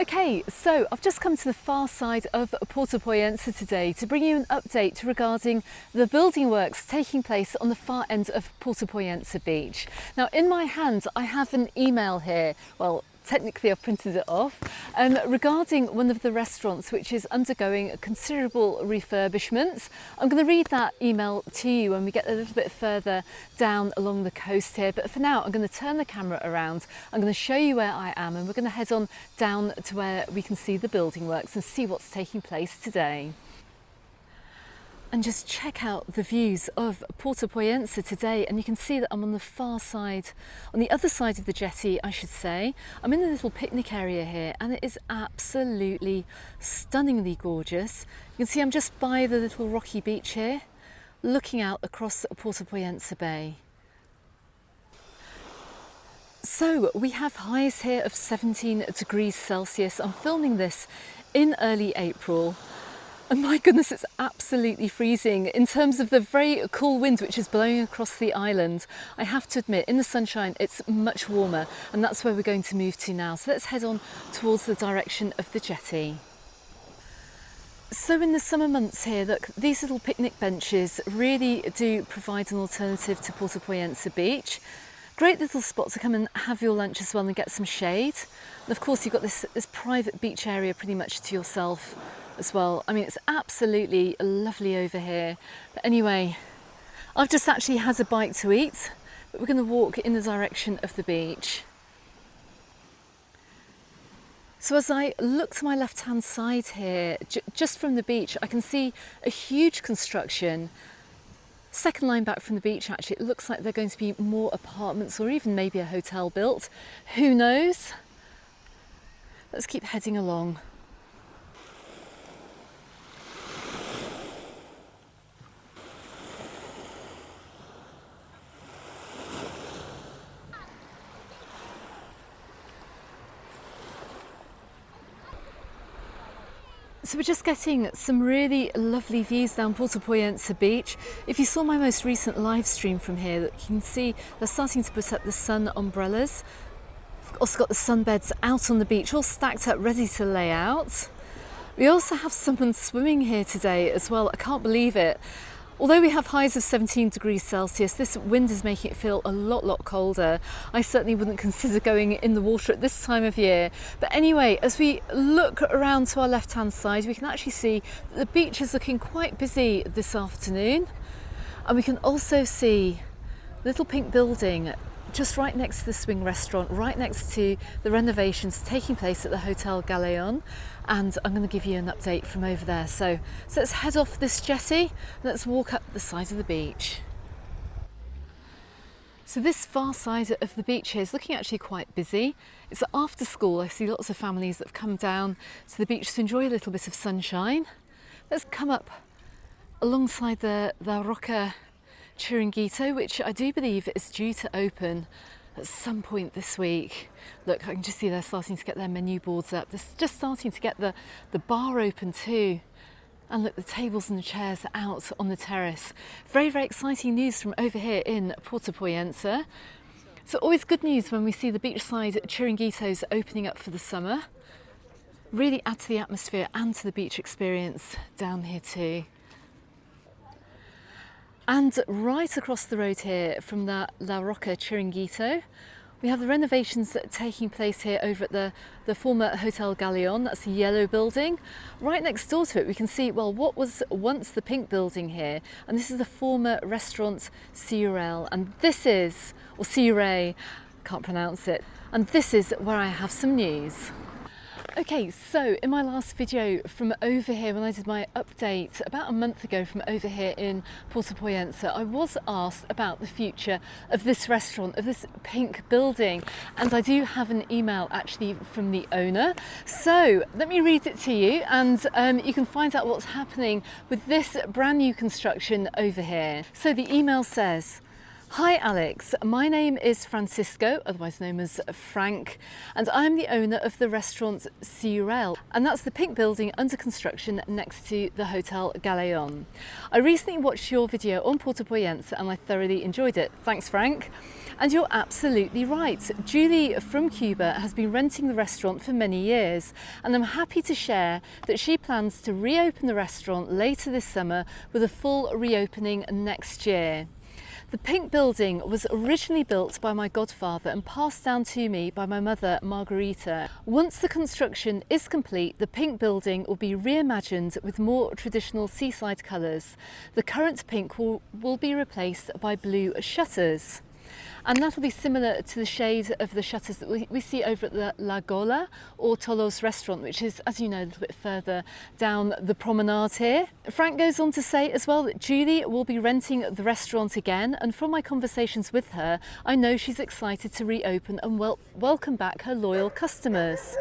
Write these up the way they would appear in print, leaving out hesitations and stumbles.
Okay, so I've just come to the far side of Porto Pollensa today to bring you an update regarding the building works taking place on the far end of Puerto Pollensa beach. Now in my hand I have an email here, well technically I've printed it off, regarding one of the restaurants which is undergoing considerable refurbishments. I'm going to read that email to you when we get a little bit further down along the coast here, but for now I'm going to turn the camera around, I'm going to show you where I am, and we're going to head on down to where we can see the building works and see what's taking place today. And just check out the views of Puerto Pollensa today, and you can see that I'm on the far side, on the other side of the jetty I should say. I'm in a little picnic area here and it is absolutely stunningly gorgeous. You can see I'm just by the little rocky beach here, looking out across Puerto Pollensa Bay. So we have highs here of 17 degrees Celsius. I'm filming this in early April. And my goodness, it's absolutely freezing. In terms of the very cool wind which is blowing across the island, I have to admit, in the sunshine, it's much warmer, and that's where we're going to move to now. So let's head on towards the direction of the jetty. So in the summer months here, look, these little picnic benches really do provide an alternative to Puerto Pollensa Beach. Great little spot to come and have your lunch as well and get some shade. And of course, you've got this private beach area pretty much to yourself as well. I mean, it's absolutely lovely over here. But anyway, I've just actually had a bite to eat, but we're going to walk in the direction of the beach. So as I look to my left-hand side here, just from the beach, I can see a huge construction. Second line back from the beach, actually, it looks like they're going to be more apartments or even maybe a hotel built. Who knows? Let's keep heading along. So we're just getting some really lovely views down Puerto Pollensa Beach. If you saw my most recent live stream from here, you can see they're starting to put up the sun umbrellas. We've also got the sunbeds out on the beach, all stacked up, ready to lay out. We also have someone swimming here today as well. I can't believe it. Although we have highs of 17 degrees Celsius, this wind is making it feel a lot colder. I certainly wouldn't consider going in the water at this time of year. But anyway, as we look around to our left-hand side, we can actually see that the beach is looking quite busy this afternoon. And we can also see the little pink building just right next to the swing restaurant, right next to the renovations taking place at the Hotel Galeon. And I'm going to give you an update from over there. So let's head off this jetty and let's walk up the side of the beach. So this far side of the beach here is looking actually quite busy. It's after school. I see lots of families that have come down to the beach to enjoy a little bit of sunshine. Let's come up alongside the La Rocca Chiringuito, which I do believe is due to open at some point this week. Look, I can just see they're starting to get their menu boards up. They're just starting to get the bar open too. And look, the tables and the chairs are out on the terrace. Very exciting news from over here in Puerto Pollensa. So always good news when we see the beachside Chiringuitos opening up for the summer. Really add to the atmosphere and to the beach experience down here too. And right across the road here from the La Rocca Chiringuito, we have the renovations that are taking place here over at the former Hotel Galeon. That's the yellow building. Right next door to it, we can see, well, what was once the pink building here. And this is the former restaurant Ciurel. And this is, or Ciure, can't pronounce it. And this is where I have some news. Okay, so in my last video from over here, when I did my update about a month ago from over here in Puerto Pollensa, I was asked about the future of this restaurant, of this pink building, and I do have an email actually from the owner. So let me read it to you, and you can find out what's happening with this brand new construction over here. So the email says, "Hi Alex, my name is Francisco, otherwise known as Frank, and I'm the owner of the restaurant Ciurel, and that's the pink building under construction next to the Hotel Galeon. I recently watched your video on Porto Pollensa and I thoroughly enjoyed it. Thanks Frank. And you're absolutely right. Julie from Cuba has been renting the restaurant for many years, and I'm happy to share that she plans to reopen the restaurant later this summer with a full reopening next year. The pink building was originally built by my godfather and passed down to me by my mother, Margarita. Once the construction is complete, the pink building will be reimagined with more traditional seaside colours. The current pink will be replaced by blue shutters. And that'll be similar to the shade of the shutters that we see over at the La Gola or Tolos restaurant, which is, as you know, a little bit further down the promenade here. Frank goes on to say as well that Julie will be renting the restaurant again, and from my conversations with her, I know she's excited to reopen and welcome back her loyal customers.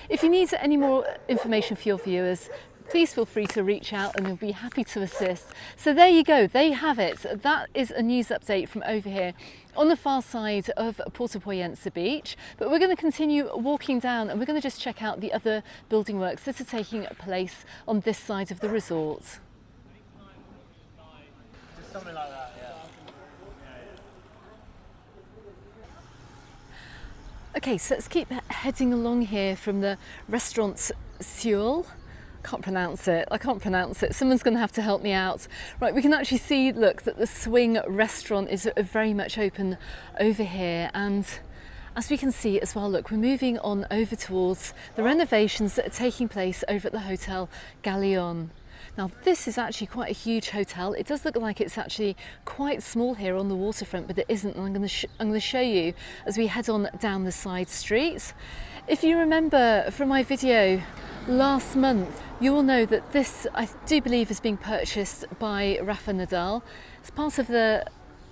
If you need any more information for your viewers, please feel free to reach out and we'll be happy to assist. So there you go, there you have it. That is a news update from over here on the far side of Puerto Pollensa beach. But we're going to continue walking down and we're going to just check out the other building works that are taking place on this side of the resort. Just something like that, yeah. Okay, so let's keep heading along here from the restaurant Seoul. I can't pronounce it. Someone's going to have to help me out. Right, we can actually see, look, that the swing restaurant is very much open over here. And as we can see as well, look, we're moving on over towards the renovations that are taking place over at the Hotel Galeon. Now, this is actually quite a huge hotel. It does look like it's actually quite small here on the waterfront, but it isn't. And I'm going to show you as we head on down the side streets. If you remember from my video last month, you will know that this, I do believe, is being purchased by Rafa Nadal. It's part of the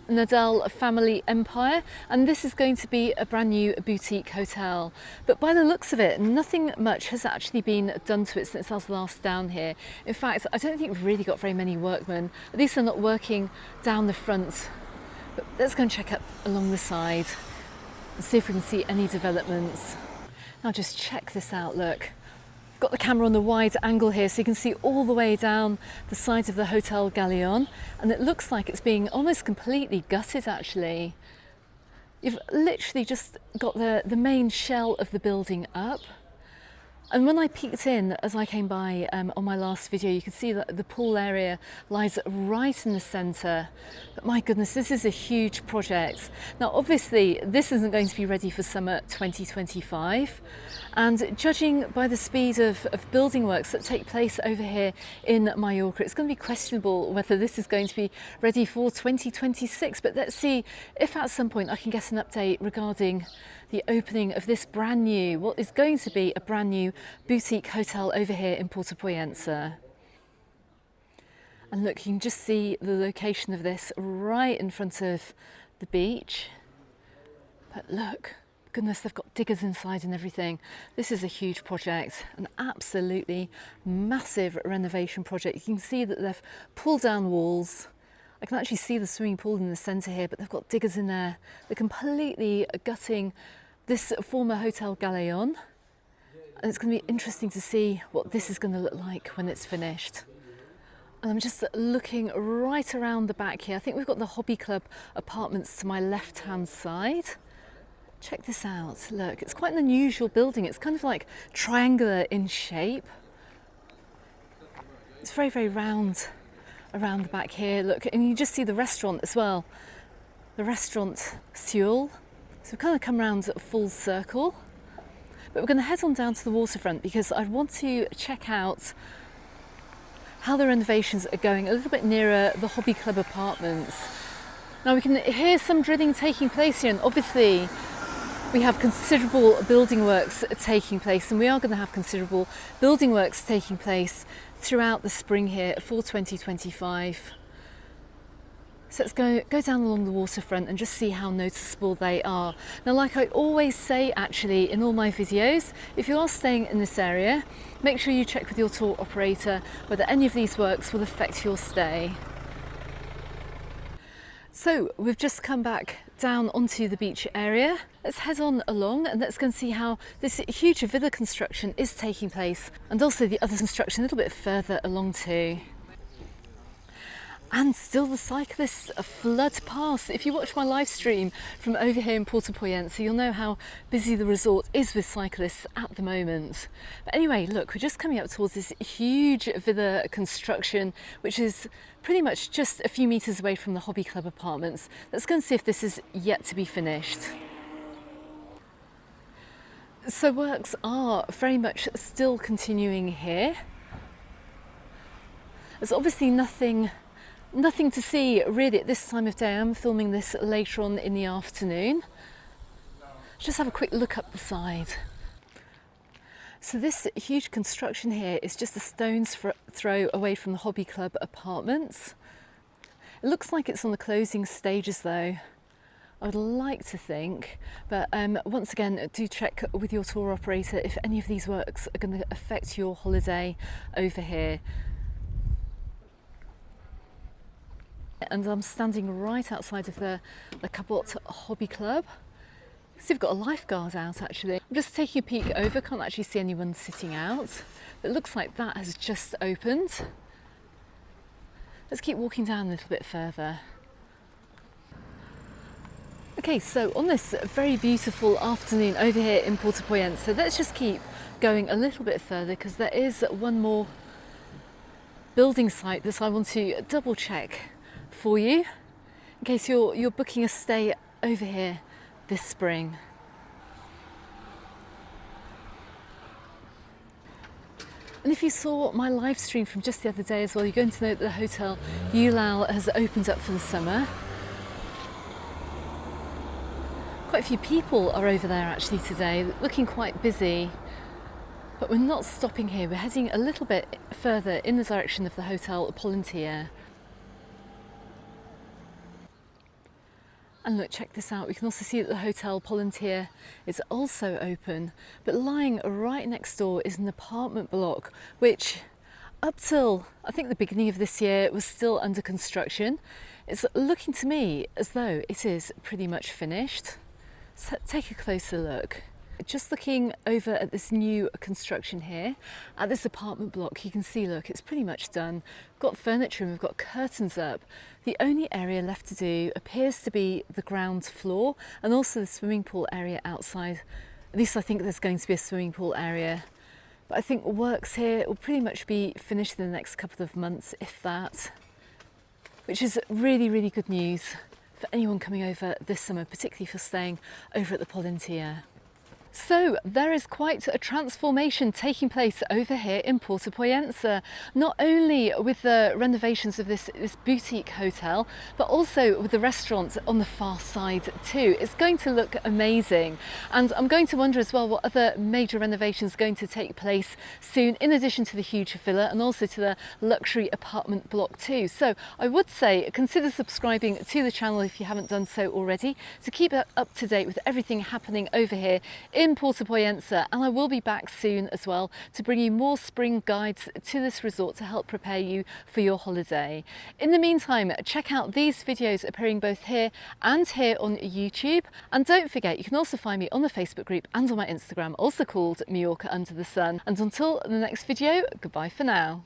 Nadal family empire, and this is going to be a brand new boutique hotel. But by the looks of it, nothing much has actually been done to it since I was last down here. In fact, I don't think we've really got very many workmen. At least they're not working down the front. But let's go and check up along the side and see if we can see any developments. Now just check this out, look. I've got the camera on the wide angle here so you can see all the way down the side of the Hotel Galeon, and it looks like it's being almost completely gutted actually. You've literally just got the main shell of the building up. And when I peeked in as I came by on my last video, you can see that the pool area lies right in the centre. But my goodness, this is a huge project. Now, obviously, this isn't going to be ready for summer 2025. And judging by the speed of building works that take place over here in Mallorca, it's going to be questionable whether this is going to be ready for 2026. But let's see if at some point I can get an update regarding the opening of this brand new, what is going to be a brand new boutique hotel over here in Puerto Pollensa. And look, you can just see the location of this right in front of the beach. But look, goodness, they've got diggers inside and everything. This is a huge project, an absolutely massive renovation project. You can see that they've pulled down walls. I can actually see the swimming pool in the centre here, but they've got diggers in there. They're completely gutting this former Hotel Galeon. And it's going to be interesting to see what this is going to look like when it's finished. And I'm just looking right around the back here. I think we've got the Hobby Club apartments to my left-hand side. Check this out. Look, it's quite an unusual building. It's kind of like triangular in shape. It's very, very round around the back here. Look, and you just see the restaurant as well. The restaurant Seoul. So we've kind of come around full circle. But we're going to head on down to the waterfront because I want to check out how the renovations are going a little bit nearer the Hobby Club apartments. Now we can hear some drilling taking place here, and obviously we have considerable building works taking place, and we are going to have considerable building works taking place throughout the spring here for 2025. So let's go down along the waterfront and just see how noticeable they are. Now, like I always say actually in all my videos, if you are staying in this area, make sure you check with your tour operator whether any of these works will affect your stay. So we've just come back down onto the beach area. Let's head on along and let's go and see how this huge villa construction is taking place, and also the other construction a little bit further along too. And still the cyclists flood past. If you watch my live stream from over here in Puerto Pollensa, you'll know how busy the resort is with cyclists at the moment. But anyway, look, we're just coming up towards this huge villa construction, which is pretty much just a few metres away from the Hobby Club apartments. Let's go and see if this is yet to be finished. So works are very much still continuing here. There's obviously nothing to see really at this time of day. I'm filming this later on in the afternoon. Let's just have a quick look up the side. So this huge construction here is just a stone's throw away from the Hobby Club apartments. It looks like it's on the closing stages though, I would like to think, but once again, do check with your tour operator if any of these works are going to affect your holiday over here. And I'm standing right outside of the Cabot Hobby Club. So we've got a lifeguard out actually. I'm just taking a peek over, can't actually see anyone sitting out. But it looks like that has just opened. Let's keep walking down a little bit further. Okay, so on this very beautiful afternoon over here in Puerto Pollensa, let's just keep going a little bit further because there is one more building site that I want to double check for you in case you're booking a stay over here this spring. And if you saw my live stream from just the other day as well, you're going to know that the Hotel Galeon has opened up for the summer. Quite a few people are over there actually today, looking quite busy. But we're not stopping here, we're heading a little bit further in the direction of the Hotel Pollentia. And look, check this out, we can also see that the Hotel Pollentia is also open, but lying right next door is an apartment block, which up till I think the beginning of this year was still under construction. It's looking to me as though it is pretty much finished. So take a closer look. Just looking over at this new construction here, at this apartment block, you can see, look, it's pretty much done. We've got furniture and we've got curtains up. The only area left to do appears to be the ground floor and also the swimming pool area outside. At least I think there's going to be a swimming pool area. But I think works here will pretty much be finished in the next couple of months, if that. Which is really, really good news for anyone coming over this summer, particularly for staying over at the Pollentia. So there is quite a transformation taking place over here in Puerto Pollensa, not only with the renovations of this boutique hotel, but also with the restaurant on the far side too. It's going to look amazing, and I'm going to wonder as well what other major renovations are going to take place soon, in addition to the huge villa and also to the luxury apartment block too. So I would say consider subscribing to the channel if you haven't done so already, to keep up to date with everything happening over here in Puerto Pollensa, and I will be back soon as well to bring you more spring guides to this resort to help prepare you for your holiday. In the meantime, check out these videos appearing both here and here on YouTube, and don't forget you can also find me on the Facebook group and on my Instagram, also called Mallorca Under the Sun. And until the next video, goodbye for now.